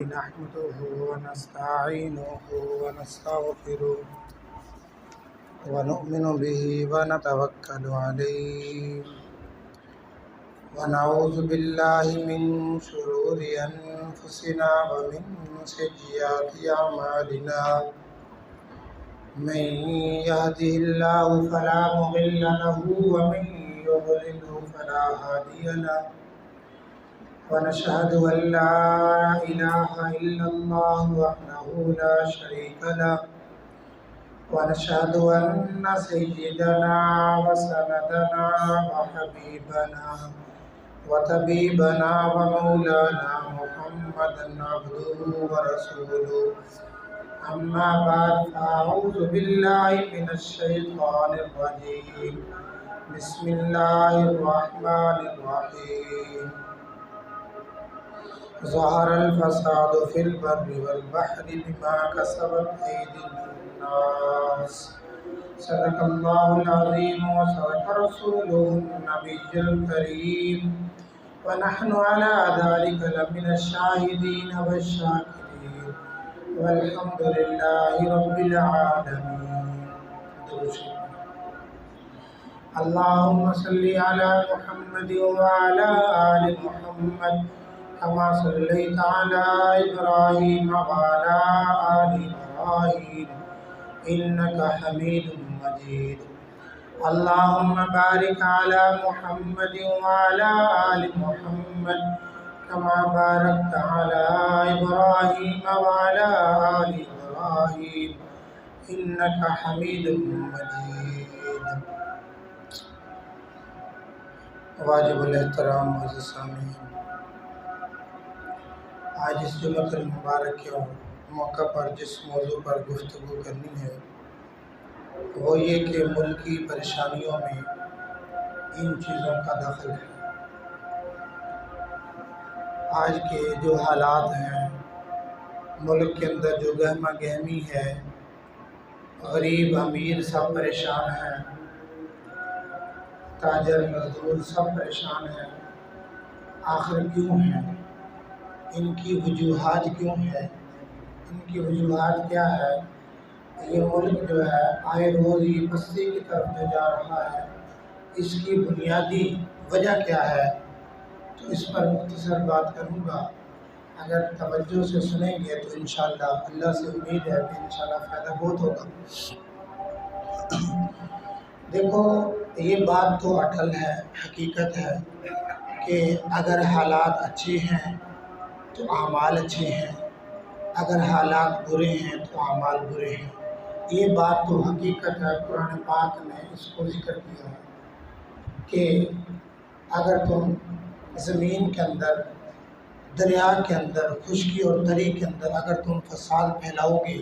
نحمده ونستعينه ونستغفره ونؤمن به ونتوكل عليه ونعوذ بالله من شرور أنفسنا ومن سيئات أعمالنا من يهده الله فلا مضل له ومن يضلله فلا هادي له ونشهد أن لا إله إلا الله وحده لا شريك له ونشهد أن سيدنا وسندنا وحبيبنا وطبيبنا ومولانا محمدا عبده ورسوله أما بعد فأعوذ بالله من الشيطان الرجيم بسم الله الرحمن الرحيم ظهر الفساد في البر والبحر بما كسبت أيدي الناس صدق الله العظيم وصدق رسوله النبي الكريم ونحن على ذلك لمن الشاهدين والشاكرين والحمد لله رب العالمين. اللهم صل على محمد وعلى آل محمد كما صليت على إبراهيم وعلى آل إبراهيم إنك حميد مجيد. اللهم بارك على محمد وعلى آل محمد كما باركت على إبراهيم وعلى آل إبراهيم إنك حميد مجيد. واجب الاحترام معزز سامعین، آج اس جمعۃ المبارک کے موقع پر جس موضوع پر گفتگو کرنی ہے وہ یہ کہ ملکی پریشانیوں میں ان چیزوں کا دخل ہے. آج کے جو حالات ہیں، ملک کے اندر جو گہما گہمی ہے، غریب امیر سب پریشان ہیں، تاجر مزدور سب پریشان ہیں. آخر کیوں ہیں؟ ان کی وجوہات کیوں ہیں؟ ان کی وجوہات کیا ہے؟ یہ ملک جو ہے آئے روز یہ پستی کی طرف جو جا رہا ہے، اس کی بنیادی وجہ کیا ہے؟ تو اس پر مختصر بات کروں گا. اگر توجہ سے سنیں گے تو انشاءاللہ اللہ سے امید ہے کہ انشاءاللہ فائدہ بہت ہوگا. دیکھو، یہ بات تو اٹل ہے، حقیقت ہے کہ اگر حالات اچھے ہیں تو اعمال اچھے ہیں، اگر حالات برے ہیں تو اعمال برے ہیں. یہ بات تو حقیقت ہے. قرآن پاک نے اس کو ذکر کیا ہے کہ اگر تم زمین کے اندر، دریا کے اندر، خشکی اور تری کے اندر اگر تم فساد پھیلاؤ گے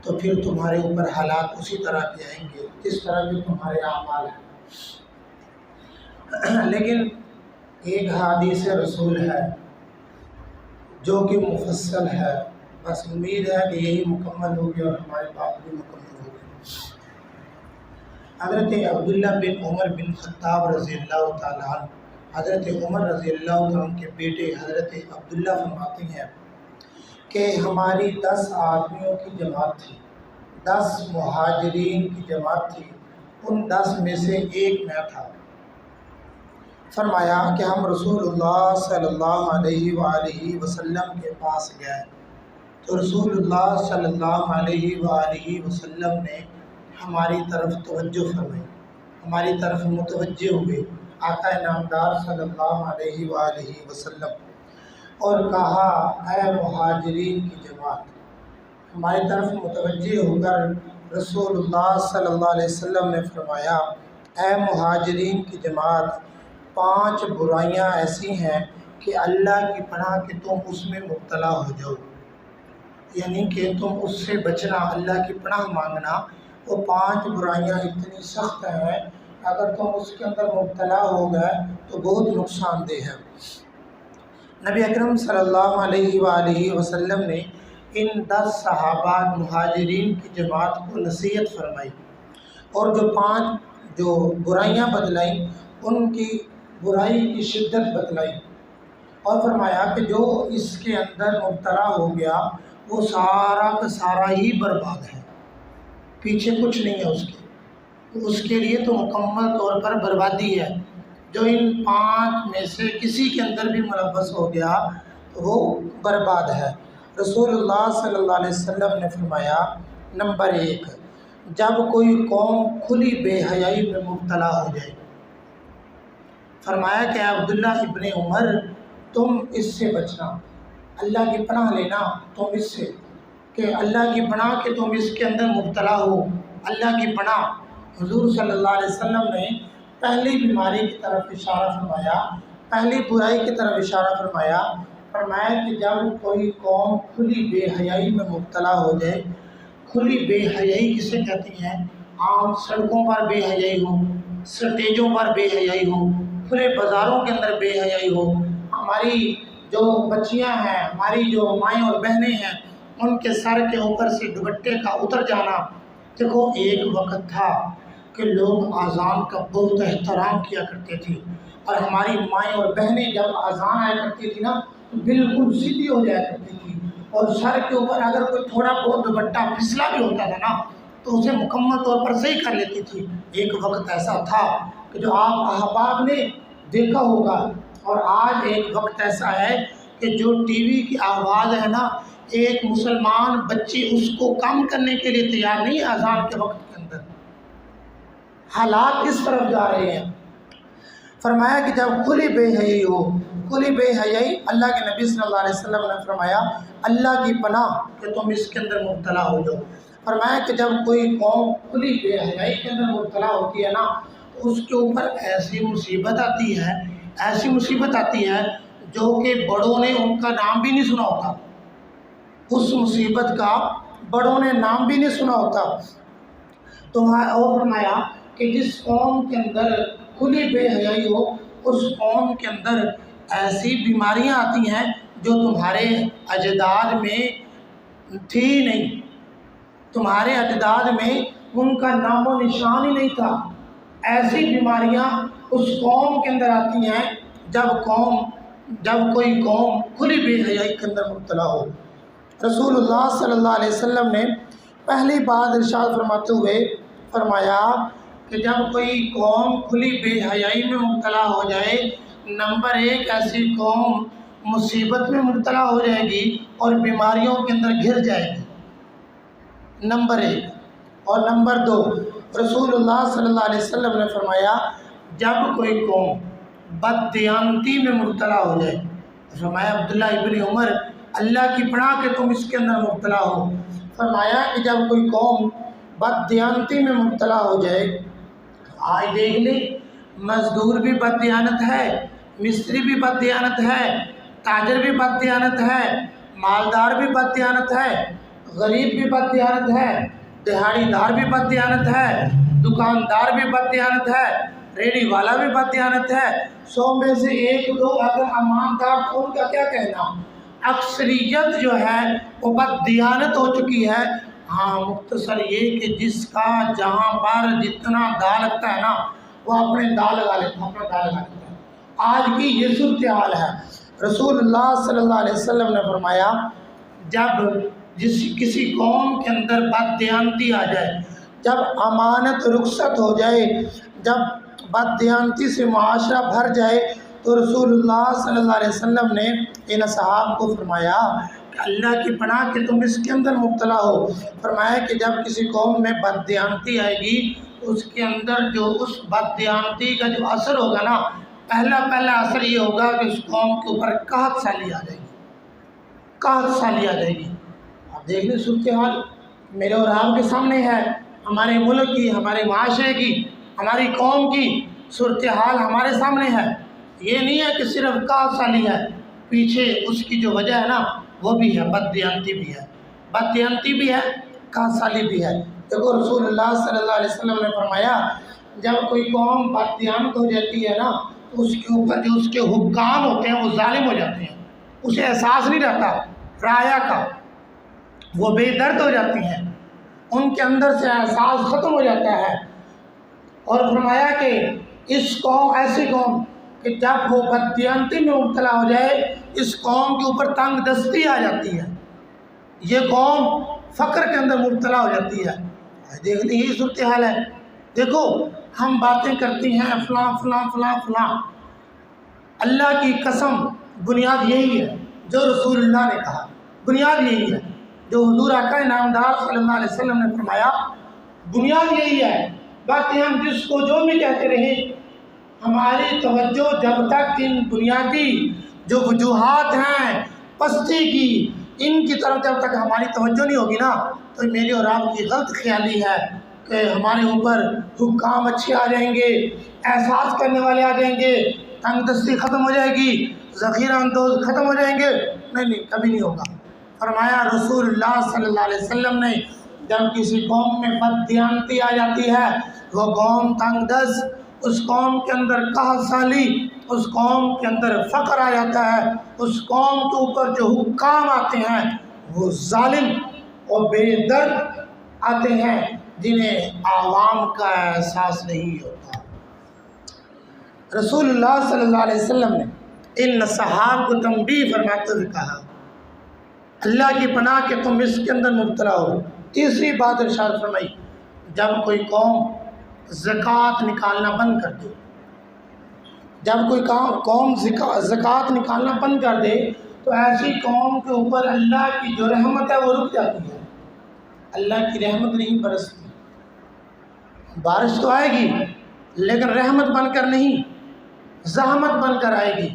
تو پھر تمہارے اوپر حالات اسی طرح کے آئیں گے جس طرح کے تمہارے اعمال ہیں. لیکن ایک حدیث رسول ہے جو کہ مفصل ہے. بس امید ہے کہ یہی مکمل ہوگی اور ہماری بات بھی مکمل ہوگی. حضرت عبداللہ بن عمر بن خطاب رضی اللہ تعالیٰ عنہ، حضرت عمر رضی اللہ تعالیٰ عنہ کے بیٹے حضرت عبداللہ فرماتے ہیں کہ ہماری 10 آدمیوں کی جماعت تھی، 10 مہاجرین کی جماعت تھی. ان 10 میں سے ایک میں تھا. فرمایا کہ ہم رسول اللہ صلی اللہ علیہ وآلہ وسلم کے پاس گئے تو رسول اللہ صلی اللہ علیہ وآلہ وسلم نے ہماری طرف توجہ فرمائی، ہماری طرف متوجہ ہوئے آقا نامدار صلی اللہ علیہ وآلہ وسلم، اور کہا اے مہاجرین کی جماعت. ہماری طرف متوجہ ہو کر رسول اللہ صلی اللہ علیہ وسلم نے فرمایا اے مہاجرین کی جماعت، 5 برائیاں ایسی ہیں کہ اللہ کی پناہ کہ تم اس میں مبتلا ہو جاؤ، یعنی کہ تم اس سے بچنا، اللہ کی پناہ مانگنا. وہ 5 برائیاں اتنی سخت ہیں اگر تم اس کے اندر مبتلا ہو گئے تو بہت نقصان دہ ہے. نبی اکرم صلی اللہ علیہ وآلہ وسلم نے ان 10 صحابہ مہاجرین کی جماعت کو نصیحت فرمائی اور جو 5 برائیاں بتلائیں ان کی برائی کی شدت بتلائی. اور فرمایا کہ جو اس کے اندر مبتلا ہو گیا وہ سارا کا سارا ہی برباد ہے، پیچھے کچھ نہیں ہے اس کے لیے تو مکمل طور پر بربادی ہے۔ جو ان 5 میں سے کسی کے اندر بھی ملوث ہو گیا تو وہ برباد ہے۔ رسول اللہ صلی اللہ علیہ وسلم نے فرمایا نمبر 1، جب کوئی قوم کھلی بے حیائی میں مبتلا ہو جائے، فرمایا کہ عبداللہ ابن عمر تم اس سے بچنا، اللہ کی پناہ لینا تم اس سے، کہ اللہ کی پناہ کہ تم اس کے اندر مبتلا ہو، اللہ کی پناہ۔ حضور صلی اللہ علیہ وسلم نے پہلی بیماری کی طرف اشارہ فرمایا، پہلی برائی کی طرف اشارہ فرمایا کہ جب کوئی قوم کھلی بے حیائی میں مبتلا ہو جائے۔ کھلی بے حیائی کسے کہتی ہیں؟ عام سڑکوں پر بے حیائی ہو، سٹیجوں پر بے حیائی ہو، کھلے بازاروں کے اندر بے حیائی ہو، ہماری جو بچیاں ہیں، ہماری جو مائیں اور بہنیں ہیں، ان کے سر کے اوپر سے دوپٹے کا اتر جانا۔ دیکھو ایک وقت تھا کہ لوگ اذان کا بہت احترام کیا کرتے تھے، اور ہماری مائیں اور بہنیں جب اذان آیا کرتی تھی نا تو بالکل سیدھی ہو جایا کرتی تھی، اور سر کے اوپر اگر کوئی تھوڑا بہت دوپٹہ پھسلا بھی ہوتا تھا نا تو اسے مکمل طور پر صحیح کر لیتی تھی۔ ایک وقت ایسا تھا کہ جو آپ احباب نے دیکھا ہوگا، اور آج ایک وقت ایسا ہے کہ جو ٹی وی کی آواز ہے نا، ایک مسلمان بچی اس کو کم کرنے کے لیے تیار نہیں ہے اذان کے وقت کے اندر۔ حالات کس طرف جا رہے ہیں؟ فرمایا کہ جب کھلی بے حیائی ہو، کھلی بے حیائی، اللہ کے نبی صلی اللہ علیہ وسلم نے فرمایا اللہ کی پناہ کہ تم اس کے اندر مبتلا ہو جاؤ۔ فرمایا کہ جب کوئی قوم کھلی بے حیائی کے اندر مبتلا ہوتی ہے نا تو اس کے اوپر ایسی مصیبت آتی ہے، ایسی مصیبت آتی ہے جو کہ بڑوں نے ان کا نام بھی نہیں سنا ہوتا، اس مصیبت کا بڑوں نے نام بھی نہیں سنا ہوتا۔ اور فرمایا کہ جس قوم کے اندر کھلی بے حیائی ہو اس قوم کے اندر ایسی بیماریاں آتی ہیں جو تمہارے اجداد میں تھی نہیں، تمہارے اجداد میں ان کا نام و نشان ہی نہیں تھا۔ ایسی بیماریاں اس قوم کے اندر آتی ہیں جب کوئی قوم کھلی بے حیائی کے اندر مبتلا ہو۔ رسول اللہ صلی اللہ علیہ وسلم نے پہلی بات ارشاد فرماتے ہوئے فرمایا کہ جب کوئی قوم کھلی بے حیائی میں مبتلا ہو جائے، نمبر 1 ایسی قوم مصیبت میں مبتلا ہو جائے گی اور بیماریوں کے اندر گھر جائے گی، نمبر 1۔ اور نمبر 2، رسول اللہ صلی اللہ علیہ وسلم نے فرمایا جب کوئی قوم بددیانتی میں مبتلا ہو جائے، فرمایا عبداللہ ابن عمر اللہ کی پناہ کہ تم اس کے اندر مبتلا ہو۔ فرمایا کہ جب کوئی قوم بددیانتی میں مبتلا ہو جائے، آج دیکھ لیں مزدور بھی بددیانت ہے، مستری بھی بددیانت ہے، تاجر بھی بددیانت ہے، مالدار بھی بددیانت ہے، غریب بھی بددیانت ہے، دہاڑی دار بھی بددیانت ہے، دکاندار بھی بددیانت ہے، ریڑھی والا بھی بددیانت ہے۔ 100 میں سے 1-2 اگر ایماندار تو ان کا کیا کہنا؟ اکثریت جو ہے وہ بددیانت ہو چکی ہے۔ ہاں مختصر یہ کہ جس کا جہاں پر جتنا دا لگتا ہے نا وہ اپنے دا لگا لیتا ہے۔ آج کی یہ صورتحال ہے۔ رسول اللہ صلی اللہ علیہ وسلم نے فرمایا جب کسی قوم کے اندر بددیانتی آ جائے، جب امانت رخصت ہو جائے، جب بددیانتی سے معاشرہ بھر جائے، تو رسول اللہ صلی اللہ علیہ وسلم نے ان اصحاب کو فرمایا کہ اللہ کی پناہ کہ تم اس کے اندر مبتلا ہو۔ فرمایا کہ جب کسی قوم میں بددیانتی آئے گی اس کے اندر جو اس بددیانتی کا جو اثر ہوگا نا، پہلا اثر یہ ہوگا کہ اس قوم کے اوپر قحط سالی آ جائے گی، قحط سالی آ جائے گی۔ آپ دیکھ لیں صورتحال میرے اور آپ کے سامنے ہے، ہمارے ملک کی، ہمارے معاشرے کی، ہماری قوم کی صورتحال ہمارے سامنے ہے۔ یہ نہیں ہے کہ صرف قحط سالی ہے، پیچھے اس کی جو وجہ ہے نا وہ بھی ہے، بددیانتی بھی ہے، بددیانتی بھی ہے، قحط سالی بھی ہے۔ دیکھو رسول اللہ صلی اللہ علیہ وسلم نے فرمایا جب کوئی قوم بددیانت ہو جاتی ہے نا تو اس کے اوپر جو اس کے حکام ہوتے ہیں وہ ظالم ہو جاتے ہیں، اسے احساس نہیں رہتا رعایا کا، وہ بے درد ہو جاتی ہیں، ان کے اندر سے احساس ختم ہو جاتا ہے۔ اور فرمایا کہ اس قوم ایسی قوم کہ جب وہ بددیانتی میں مبتلا ہو جائے اس قوم کے اوپر تنگ دستی آ جاتی ہے، یہ قوم فقر کے اندر مبتلا ہو جاتی ہے۔ دیکھتے یہی صورتحال ہے۔ دیکھو ہم باتیں کرتی ہیں فلاں فلاں فلاں فلاں، اللہ کی قسم بنیاد یہی ہے جو رسول اللہ نے کہا، بنیاد یہی ہے جو حضور آقا نامدار صلی اللہ علیہ وسلم نے فرمایا، بنیاد یہی ہے۔ باقی ہم جس کو جو بھی کہتے رہیں، ہماری توجہ جب تک ان بنیادی جو وجوہات ہیں پستی کی، ان کی طرف جب تک ہماری توجہ نہیں ہوگی نا، تو میری اور آپ کی غلط خیالی ہے کہ ہمارے اوپر حکام اچھے آ جائیں گے، احساس کرنے والے آ جائیں گے، تنگ دستی ختم ہو جائے گی، ذخیرہ اندوز ختم ہو جائیں گے۔ نہیں، کبھی نہیں ہوگا۔ فرمایا رسول اللہ صلی اللہ علیہ وسلم نے، جب کسی قوم میں بددیانتی آ جاتی ہے، وہ قوم تنگ دست، اس قوم کے اندر قحط سالی، اس قوم کے اندر فقر آ جاتا ہے، اس قوم کے اوپر جو حکام آتے ہیں وہ ظالم اور بے درد آتے ہیں جنہیں عوام کا احساس نہیں ہوتا۔ رسول اللہ صلی اللہ علیہ وسلم نے ان صحابہ کو تنبیہ فرماتے ہوئے کہا، اللہ کی پناہ کہ تم اس کے اندر مبتلا ہو۔ تیسری بات ارشاد فرمائی، جب کوئی قوم زکوٰۃ نکالنا بند کر دے، جب کوئی قوم زکوٰۃ نکالنا بند کر دے تو ایسی قوم کے اوپر اللہ کی جو رحمت ہے وہ رک جاتی ہے، اللہ کی رحمت نہیں برستی۔ بارش تو آئے گی لیکن رحمت بن کر نہیں، زحمت بن کر آئے گی،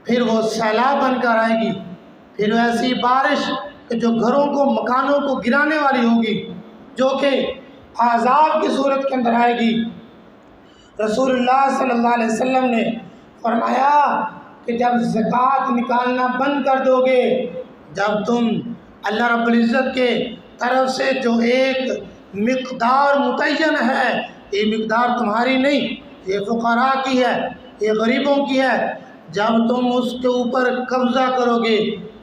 پھر وہ سیلاب بن کر آئے گی، پھر ایسی بارش کہ جو گھروں کو مکانوں کو گرانے والی ہوگی، جو کہ عذاب کی صورت کے اندر آئے گی۔ رسول اللہ صلی اللہ علیہ وسلم نے فرمایا کہ جب زکوٰۃ نکالنا بند کر دو گے، جب تم اللہ رب العزت کے طرف سے جو ایک مقدار متعین ہے، یہ مقدار تمہاری نہیں، یہ فقراء کی ہے، یہ غریبوں کی ہے، جب تم اس کے اوپر قبضہ کرو گے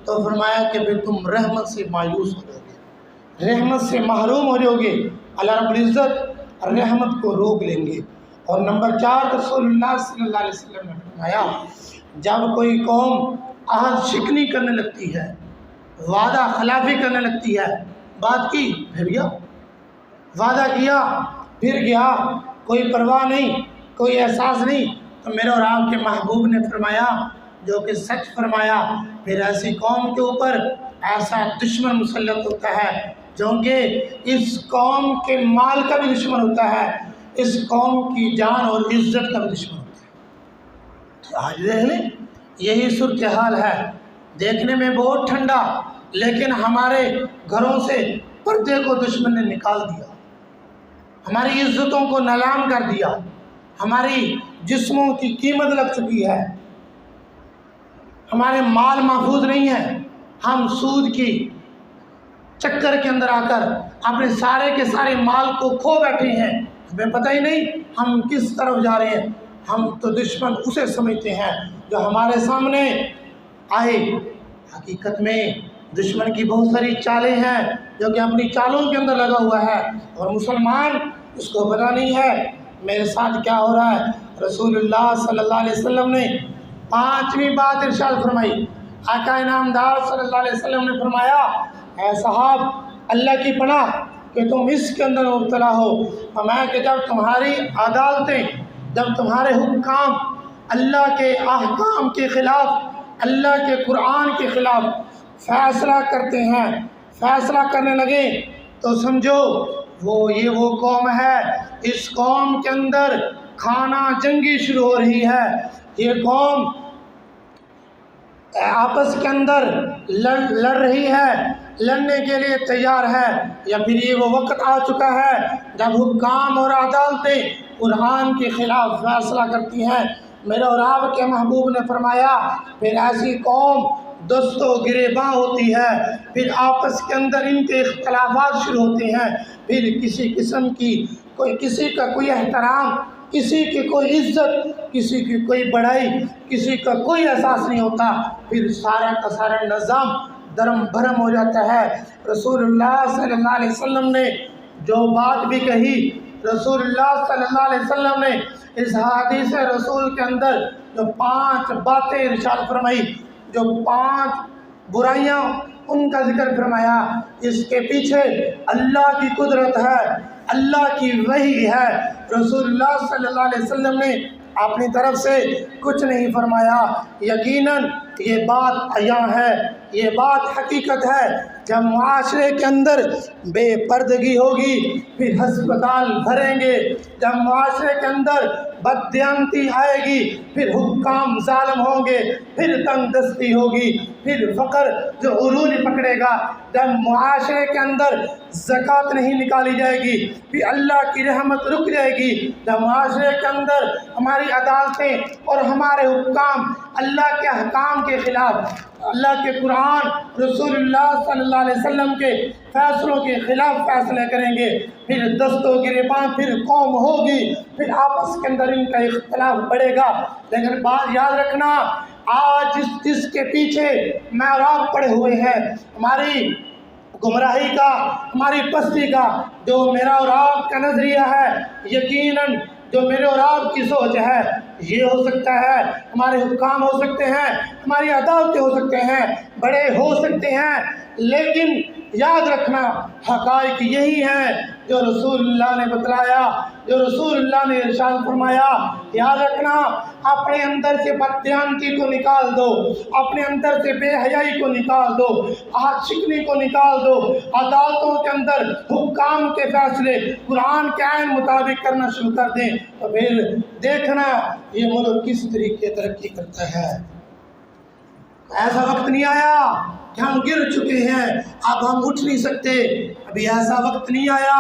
تو فرمایا کہ پھر تم رحمت سے مایوس ہو جاؤ گے، رحمت سے محروم ہو جاؤ گے، اللہ رب العزت رحمت کو روک لیں گے۔ اور نمبر 4 رسول اللہ صلی اللہ علیہ وسلم نے فرمایا، جب کوئی قوم عہد شکنی کرنے لگتی ہے، وعدہ خلافی کرنے لگتی ہے، بات کی پھر گیا، وعدہ کیا پھر گیا، کوئی پرواہ نہیں، کوئی احساس نہیں، تو میرے اور آپ کے محبوب نے فرمایا جو کہ سچ فرمایا، پھر ایسی قوم کے اوپر ایسا دشمن مسلط ہوتا ہے جو کہ اس قوم کے مال کا بھی دشمن ہوتا ہے، اس قوم کی جان اور عزت کا بھی دشمن ہوتا ہے۔ آج دیکھ لیں یہی صورتحال ہے، دیکھنے میں بہت ٹھنڈا، لیکن ہمارے گھروں سے پردے کو دشمن نے نکال دیا، ہماری عزتوں کو نیلام کر دیا، ہماری جسموں کی قیمت لگ چکی ہے، ہمارے مال محفوظ نہیں ہیں، ہم سود کی چکر کے اندر آ کر اپنے سارے کے سارے مال کو کھو بیٹھے ہیں، ہمیں پتہ ہی نہیں ہم کس طرف جا رہے ہیں۔ ہم تو دشمن اسے سمجھتے ہیں جو ہمارے سامنے آئے، حقیقت میں دشمن کی بہت ساری چالیں ہیں جو کہ اپنی چالوں کے اندر لگا ہوا ہے، اور مسلمان اس کو پتہ نہیں ہے میرے ساتھ کیا ہو رہا ہے۔ رسول اللہ صلی اللہ علیہ وسلم نے 5ویں بات ارشاد فرمائی، آقا انعامدار صلی اللہ علیہ وسلم نے فرمایا، اے صحاب اللہ کی پناہ کہ تم اس کے اندر مبتلا ہو، فرمایا کہ جب تمہاری عدالتیں، جب تمہارے حکام اللہ کے احکام کے خلاف، اللہ کے قرآن کے خلاف فیصلہ کرتے ہیں، فیصلہ کرنے لگے تو سمجھو یہ وہ قوم ہے، اس قوم کے اندر کھانا جنگی شروع ہو رہی ہے، یہ قوم آپس کے اندر لڑ رہی ہے، لڑنے کے لیے تیار ہے، یا پھر یہ وہ وقت آ چکا ہے جب حکام اور عدالتیں قرآن کے خلاف فیصلہ کرتی ہیں۔ میرے اور آپ کے محبوب نے فرمایا پھر ایسی قوم دست و گریباں ہوتی ہے، پھر آپس کے اندر ان کے اختلافات شروع ہوتے ہیں، پھر کسی قسم کی کسی کا کوئی احترام، کسی کی کوئی عزت، کسی کی کوئی بڑائی، کسی کا کوئی احساس نہیں ہوتا، پھر سارا کا سارا نظام درم بھرم ہو جاتا ہے۔ رسول اللہ صلی اللہ علیہ وسلم نے جو بات بھی کہی، رسول اللہ صلی اللہ علیہ وسلم نے اس حدیث رسول کے اندر جو 5 باتیں ارشاد فرمائی، جو 5 برائیاں ان کا ذکر فرمایا، اس کے پیچھے اللہ کی قدرت ہے، اللہ کی وحی ہے۔ رسول اللہ صلی اللہ علیہ وسلم نے اپنی طرف سے کچھ نہیں فرمایا۔ یقیناً یہ بات عیاں ہے، یہ بات حقیقت ہے۔ جب معاشرے کے اندر بے پردگی ہوگی پھر ہسپتال بھریں گے، جب معاشرے کے اندر بددیانتی آئے گی پھر حکام ظالم ہوں گے، پھر تنگ دستی ہوگی، پھر فقر جو عروج پکڑے گا، جب معاشرے کے اندر زکوٰۃ نہیں نکالی جائے گی پھر اللہ کی رحمت رک جائے گی، جب معاشرے کے اندر ہماری عدالتیں اور ہمارے حکام اللہ کے احکام کے خلاف، اللہ کے قرآن رسول اللہ صلی اللہ علیہ وسلم کے فیصلوں کے خلاف فیصلے کریں گے، پھر دست و گریباں، پھر قوم ہوگی، پھر آپس کے اندر ان کا اختلاف بڑھے گا۔ لیکن بات یاد رکھنا، آج جس کے پیچھے میں اور آپ پڑے ہوئے ہیں، ہماری گمراہی کا، ہماری پستی کا جو میرا اور آپ کا نظریہ ہے، یقیناً جو میرے اور آپ کی سوچ ہے، یہ ہو سکتا ہے ہمارے حکام ہو سکتے ہیں، ہماری عدالتیں ہو سکتے ہیں، بڑے ہو سکتے ہیں، لیکن یاد رکھنا حقائق یہی ہیں جو رسول اللہ نے بتلایا، جو رسول اللہ نے ارشاد فرمایا۔ یاد رکھنا، اپنے اندر سے بددیانتی کو نکال دو، اپنے اندر سے بے حیائی کو نکال دو، عہد شکنی کو نکال دو، عدالتوں کے اندر حکام کے فیصلے قرآن کے عین مطابق کرنا شروع کر دیں تو پھر دیکھنا یہ ملک کس طریقے ترقی کرتا ہے۔ ایسا وقت نہیں آیا کہ ہم گر چکے ہیں اب ہم اٹھ نہیں سکتے، ابھی ایسا وقت نہیں آیا۔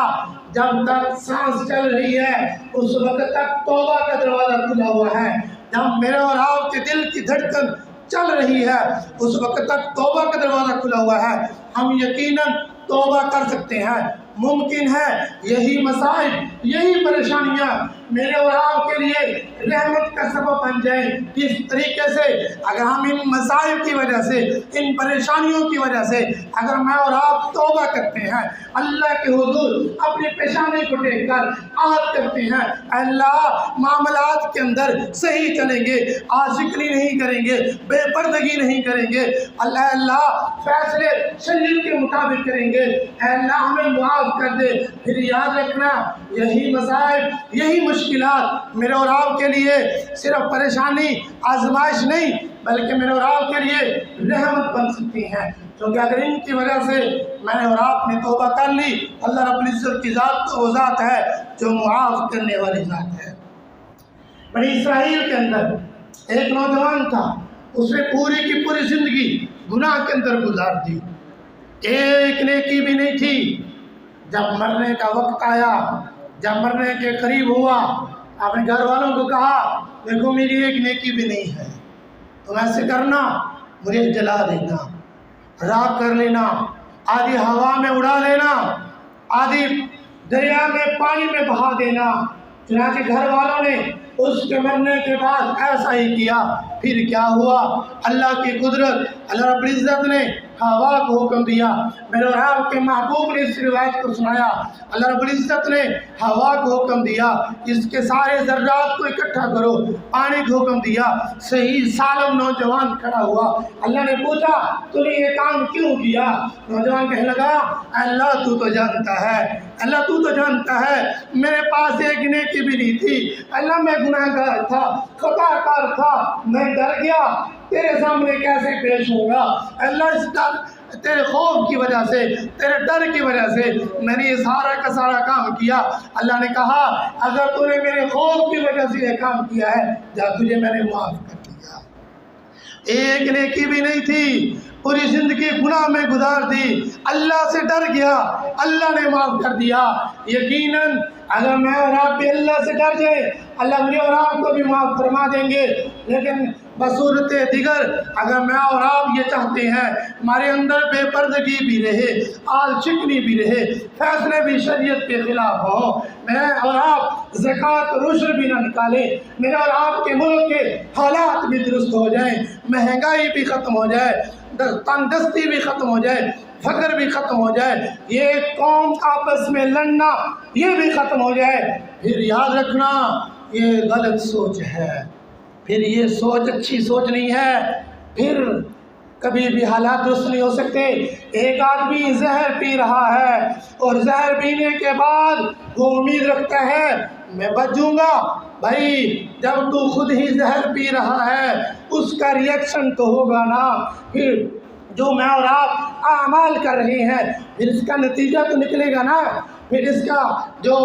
جب تک سانس چل رہی ہے اس وقت تک توبہ کا دروازہ کھلا ہوا ہے، جب میرے اور آپ کے دل کی دھڑکن چل رہی ہے اس وقت تک توبہ کا دروازہ کھلا ہوا ہے۔ ہم یقیناً توبہ کر سکتے ہیں، ممکن ہے یہی مسائل، یہی پریشانیاں میرے اور آپ کے لیے رحمت کا سبب بن جائیں۔ کس طریقے سے؟ اگر ہم ان مسائل کی وجہ سے، ان پریشانیوں کی وجہ سے اگر میں اور آپ توبہ کرتے ہیں، اللہ کے حضور اپنی پیشانی کو ٹیک کر عہد کرتے ہیں، اللہ معاملات کے اندر صحیح چلیں گے، عاشقی نہیں کریں گے، بے پردگی نہیں کریں گے، اللہ فیصلے شریعت کے مطابق کریں گے، اے اللہ ہمیں معاف کر دے، پھر یاد رکھنا یہی مسائل، یہی مشکلات میرے اور آپ کے لیے صرف پریشانی، آزمائش نہیں بلکہ میرے اور آپ کے لیے رحمت بن سکتی ہیں، کیونکہ اگر ان کی وجہ سے میں نے اور آپ نے توبہ کر لی، اللہ رب العزت کی ذات تو وہ ذات ہے جو معاف کرنے والی ذات ہے۔ بنی اسرائیل کے اندر ایک نوجوان تھا، اس نے پوری کی پوری زندگی گناہ کے اندر گزار دی، ایک نیکی بھی نہیں تھی۔ جب مرنے کا وقت آیا، جب مرنے کے قریب ہوا، اپنے گھر والوں کو کہا دیکھو میری ایک نیکی بھی نہیں ہے، تم ایسے کرنا مجھے جلا دینا، راکھ کر لینا، آدھی ہوا میں اڑا لینا، آدھی دریا میں پانی میں بہا دینا۔ چنانچہ گھر والوں نے اس کے مرنے کے بعد ایسا ہی کیا۔ پھر کیا ہوا؟ اللہ کی قدرت، اللہ رب العزت نے ہوا کو حکم دیا۔ میرے اور آپ کے محبوب نے اس روایت کو سنایا، اللہ رب العزت نے ہوا کو حکم دیا اس کے سارے ذرات کو اکٹھا کرو، پانی کو حکم دیا، صحیح سالم نوجوان کھڑا ہوا۔ اللہ نے پوچھا تو نے یہ کام کیوں کیا؟ نوجوان کہنے لگا اللہ تو جانتا ہے، اللہ تو جانتا ہے میرے پاس ایک نیکی بھی نہیں تھی، اللہ میں گناہ گار تھا، خطا کار تھا، میں ڈر گیا تیرے سامنے کیسے پیش ہوں گا، اللہ اس ڈر تیرے خوف کی وجہ سے، تیرے ڈر کی وجہ سے میں نے یہ سارا کا سارا کام کیا۔ اللہ نے کہا اگر تو نے میرے خوف کی وجہ سے یہ کام کیا ہے جا تجھے میں نے معاف کر دیا۔ ایک نیکی بھی نہیں تھی، پوری زندگی گناہ میں گزار دی، اللہ سے ڈر گیا، اللہ نے معاف کر دیا۔ یقیناً اگر میں اور آپ بھی اللہ سے ڈر جائیں اللہ مجھے اور آپ کو بھی معاف فرما دیں گے، لیکن بصورت دیگر اگر میں اور آپ یہ چاہتے ہیں ہمارے اندر بے پردگی بھی رہے، آل شکنی بھی رہے، فیصلے بھی شریعت کے خلاف ہوں، میں اور آپ زکوٰۃ اور عشر بھی نہ نکالیں، میرے اور آپ کے ملک کے حالات بھی درست ہو جائیں، مہنگائی بھی ختم ہو جائے، تنگدستی بھی ختم ہو جائے، فقر بھی ختم ہو جائے، یہ قوم آپس میں لڑنا یہ بھی ختم ہو جائے، پھر یاد رکھنا یہ غلط سوچ ہے، پھر یہ سوچ اچھی سوچ نہیں ہے، پھر کبھی بھی حالات درست نہیں ہو سکتے۔ ایک آدمی زہر پی رہا ہے اور زہر پینے کے بعد وہ امید رکھتا ہے میں بچ جوں گا۔ بھائی جب تو خود ہی زہر پی رہا ہے اس کا ریئیکشن تو ہوگا نا، پھر جو میں اور آپ اعمال کر رہے ہیں پھر اس کا نتیجہ تو نکلے گا نا، پھر اس کا جو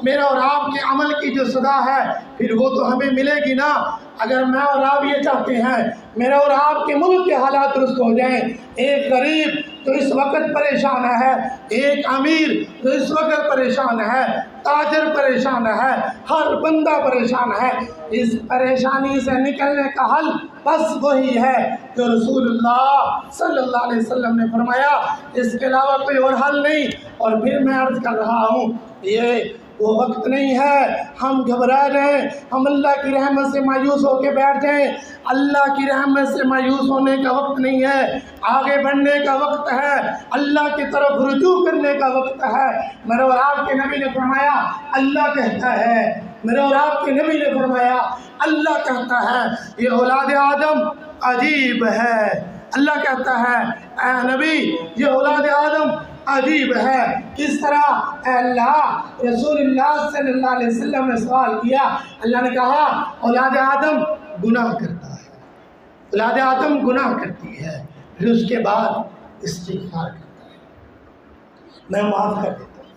میرا اور آپ کے عمل کی جو سزا ہے پھر وہ تو ہمیں ملے گی نا۔ اگر میں اور آپ یہ چاہتے ہیں میرا اور آپ کے ملک کے حالات درست ہو جائیں، ایک غریب تو اس وقت پریشان ہے، ایک امیر تو اس وقت پریشان ہے، تاجر پریشان ہے، ہر بندہ پریشان ہے، اس پریشانی سے نکلنے کا حل بس وہی ہے جو رسول اللہ صلی اللہ علیہ وسلم نے فرمایا، اس کے علاوہ کوئی اور حل نہیں۔ اور پھر میں عرض کر رہا ہوں یہ وہ وقت نہیں ہے ہم گھبرا جائیں، ہم اللہ کی رحمت سے مایوس ہو کے بیٹھ جائیں۔ اللہ کی رحمت سے مایوس ہونے کا وقت نہیں ہے، آگے بڑھنے کا وقت ہے، اللہ کی طرف رجوع کرنے کا وقت ہے۔ میرے اور آپ کے نبی نے فرمایا اللہ کہتا ہے، میرے اور آپ کے نبی نے فرمایا اللہ کہتا ہے یہ اولاد آدم عجیب ہے۔ اللہ کہتا ہے اے نبی یہ اولاد آدم عجیب ہے۔ کس طرح؟ اے اللہ، رسول اللہ صلی اللہ علیہ وسلم نے سوال کیا، اللہ نے کہا اولاد آدم گناہ کرتا ہے، اولاد آدم گناہ کرتی ہے، پھر اس کے بعد استغفار کرتا ہے، میں معاف کر دیتا ہوں،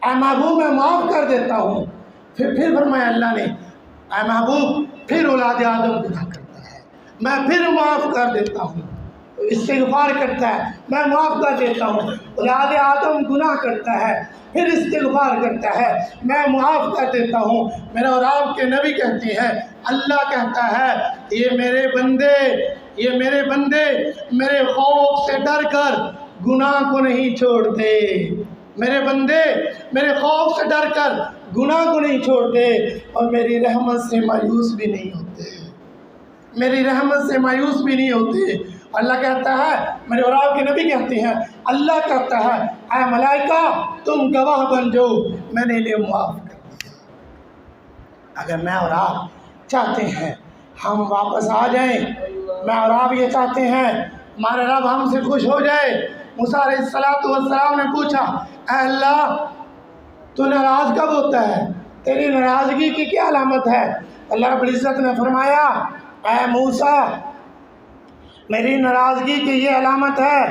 اے محبوب میں معاف کر دیتا ہوں۔ پھر فرمایا اللہ نے اے محبوب پھر اولاد آدم گناہ کرتا ہے، میں پھر معاف کر دیتا ہوں، استغفار کرتا ہے میں معاف کر دیتا ہوں۔ اولاد آدم گناہ کرتا ہے پھر استغفار کرتا ہے میں معاف کر دیتا ہوں۔ میرا اور آپ کے نبی کہتے ہیں اللہ کہتا ہے یہ میرے بندے میرے خوف سے ڈر کر گناہ کو نہیں چھوڑتے، میرے بندے میرے خوف سے ڈر کر گناہ کو نہیں چھوڑتے اور میری رحمت سے مایوس بھی نہیں ہوتے، میری رحمت سے مایوس بھی نہیں ہوتے۔ اللہ کہتا ہے، میرے اور آپ کے نبی کہتے ہیں اللہ کہتا ہے اے ملائکہ تم گواہ بن جاؤ میں نے انہیں معاف کر دیا۔ اگر میں اور آپ چاہتے ہیں ہم واپس آ جائیں، میں اور آپ یہ چاہتے ہیں ہمارا رب ہم سے خوش ہو جائے۔ موسیٰ علیہ السلام نے پوچھا اے اللہ تو ناراض کب ہوتا ہے، تیری ناراضگی کی کیا علامت ہے؟ اللہ رب العزت نے فرمایا اے موسیٰ میری ناراضگی کی یہ علامت ہے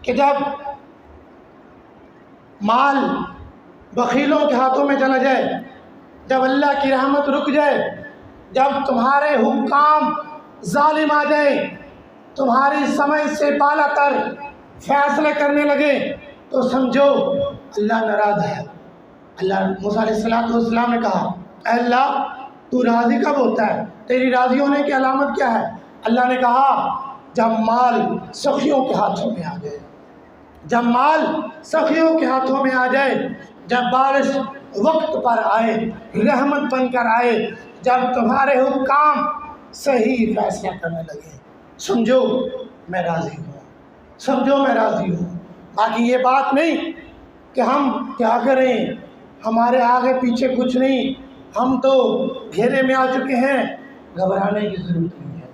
کہ جب مال بخیلوں کے ہاتھوں میں چلا جائے، جب اللہ کی رحمت رک جائے، جب تمہارے حکام ظالم آ جائیں، تمہاری سمجھ سے بالا تر فیصلے کرنے لگے تو سمجھو اللہ ناراض ہے۔ اللہ موسیٰ علیہ السلام نے کہا اے اللہ تو راضی کب ہوتا ہے، تیری راضی ہونے کی علامت کیا ہے؟ اللہ نے کہا جب مال سخیوں کے ہاتھوں میں آ جائے، جب مال سخیوں کے ہاتھوں میں آ جائے، جب بارش وقت پر آئے، رحمت بن کر آئے، جب تمہارے حکام صحیح فیصلہ کرنے لگے، سمجھو میں راضی ہوں، سمجھو میں راضی ہوں۔ باقی یہ بات نہیں کہ ہم کیا کریں، ہمارے آگے پیچھے کچھ نہیں، ہم تو گھیرے میں آ چکے ہیں، گھبرانے کی ضرورت نہیں ہے۔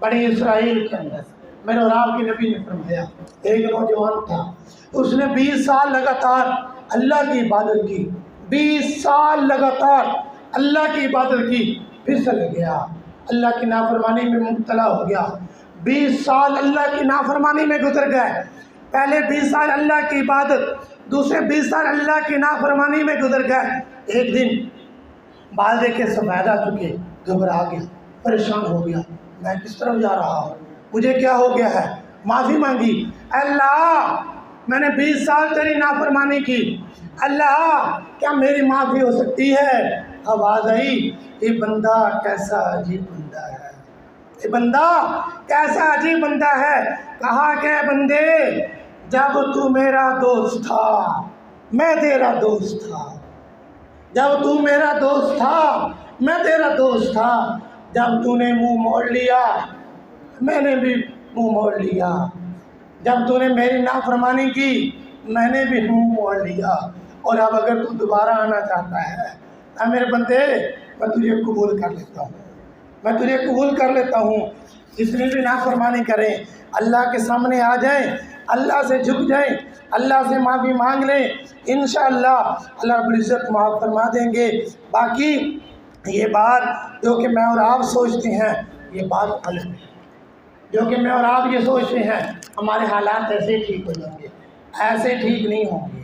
بنی اسرائیل کے اندر میرے اور آپ کے نبی نے فرمایا ایک نوجوان تھا، اس نے 20 سال لگاتار اللہ کی عبادت کی، 20 سال لگاتار اللہ کی عبادت کی، پھسل گیا، اللہ کی نافرمانی میں مبتلا ہو گیا۔ 20 سال اللہ کی نافرمانی میں گزر گئے، پہلے 20 سال اللہ کی عبادت، دوسرے 20 سال اللہ کی نافرمانی میں گزر گئے۔ ایک دن بال دیکھے سفید آ چکے، گھبرا گیا، پریشان ہو گیا، میں کس طرف جا رہا ہوں، مجھے کیا ہو گیا ہے؟ معافی مانگی، اللہ میں نے 20 سال تیری نافرمانی کی، اللہ کیا میری معافی ہو سکتی ہے؟ آواز آئی یہ بندہ کیسا عجیب بندہ ہے، یہ بندہ کیسا عجیب بندہ ہے۔ کہا کہ بندے جب تو میرا دوست تھا میں تیرا دوست تھا، جب تو میرا دوست تھا میں تیرا دوست تھا، جب تو نے منہ موڑ لیا میں نے بھی منہ موڑ لیا، جب تو نے میری نافرمانی کی میں نے بھی منہ موڑ لیا، اور اب اگر تو دوبارہ آنا چاہتا ہے اے میرے بندے میں تجھے قبول کر لیتا ہوں، میں تجھے قبول کر لیتا ہوں۔ جتنی بھی نافرمانی کریں اللہ کے سامنے آ جائیں، اللہ سے جھک جائیں، اللہ سے معافی مانگ لیں، انشاءاللہ اللہ رب العزت معاف فرما دیں گے۔ باقی یہ بات جو کہ میں اور آپ سوچتے ہیں یہ بات غلط ہے، جو کہ میں اور آپ یہ سوچتے ہیں ہمارے حالات ایسے ٹھیک ہو جائیں گے، ایسے ٹھیک نہیں ہوں گے۔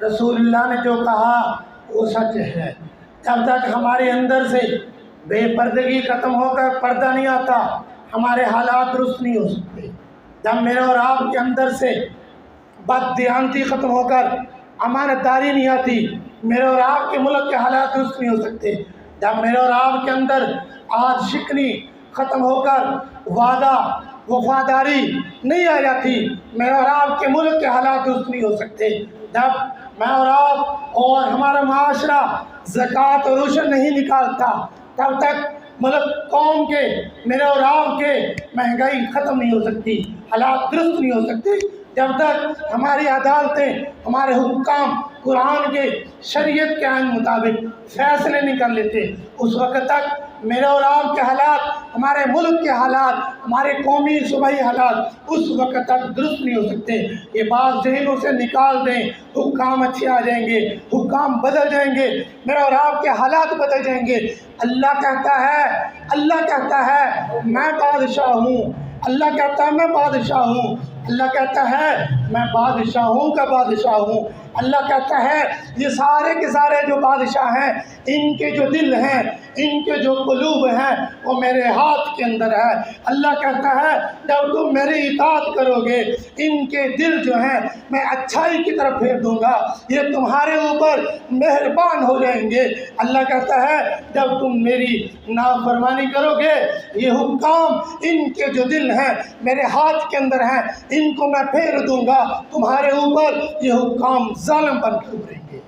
رسول اللہ نے جو کہا وہ سچ ہے۔ جب تک ہمارے اندر سے بے پردگی ختم ہو کر پردہ نہیں آتا ہمارے حالات درست نہیں ہو سکتے۔ جب میرے اور آپ کے اندر سے بد دیانتی ختم ہو کر امانت داری نہیں آتی میرے اور آپ کے ملک کے حالات درست نہیں ہو سکتے۔ جب میرے اور آپ کے اندر آج شکنی ختم ہو کر وعدہ وفاداری نہیں آ جاتی میرے اور آپ کے ملک کے حالات درست نہیں ہو سکتے۔ جب میں اور آپ اور ہمارا معاشرہ زکوٰۃ اور عشر نہیں نکالتا تب تک ملک قوم کے میرے اور آپ کے مہنگائی ختم نہیں ہو سکتی، حالات درست نہیں ہو سکتے۔ جب تک ہماری عدالتیں ہمارے حکام قرآن کے شریعت کے عین مطابق فیصلے نہیں کر لیتے اس وقت تک میرے اور آپ کے حالات، ہمارے ملک کے حالات، ہمارے قومی صوبائی حالات اس وقت تک درست نہیں ہو سکتے۔ یہ بات ذہنوں سے نکال دیں، حکام اچھے آ جائیں گے، حکام بدل جائیں گے، میرے اور آپ کے حالات بدل جائیں گے۔ اللہ کہتا ہے میں بادشاہ ہوں، اللہ کہتا ہے میں بادشاہ ہوں، اللہ کہتا ہے میں بادشاہوں کا بادشاہ ہوں۔ اللہ کہتا ہے یہ سارے کے سارے جو بادشاہ ہیں ان کے جو دل ہیں، ان کے جو قلوب ہیں وہ میرے ہاتھ کے اندر ہے۔ اللہ کہتا ہے جب تم میری اطاعت کرو گے ان کے دل جو ہیں میں اچھائی کی طرف پھیر دوں گا، یہ تمہارے اوپر مہربان ہو جائیں گے۔ اللہ کہتا ہے جب تم میری نافرمانی کرو گے یہ حکام ان کے جو دل ہیں میرے ہاتھ کے اندر ہیں ان کو میں پھیر دوں گا، تمہارے اوپر یہ حکام ظالم بن کر ابھریں گے۔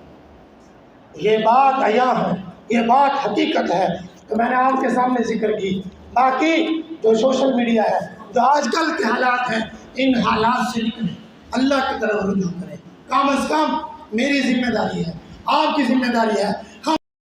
یہ بات عیاں ہے، یہ بات حقیقت ہے تو میں نے آپ کے سامنے ذکر کی۔ باقی جو سوشل میڈیا ہے، جو آج کل کے حالات ہیں، ان حالات سے نکلیں، اللہ کی طرف رجوع کریں۔ کم از کم میری ذمہ داری ہے، آپ کی ذمہ داری ہے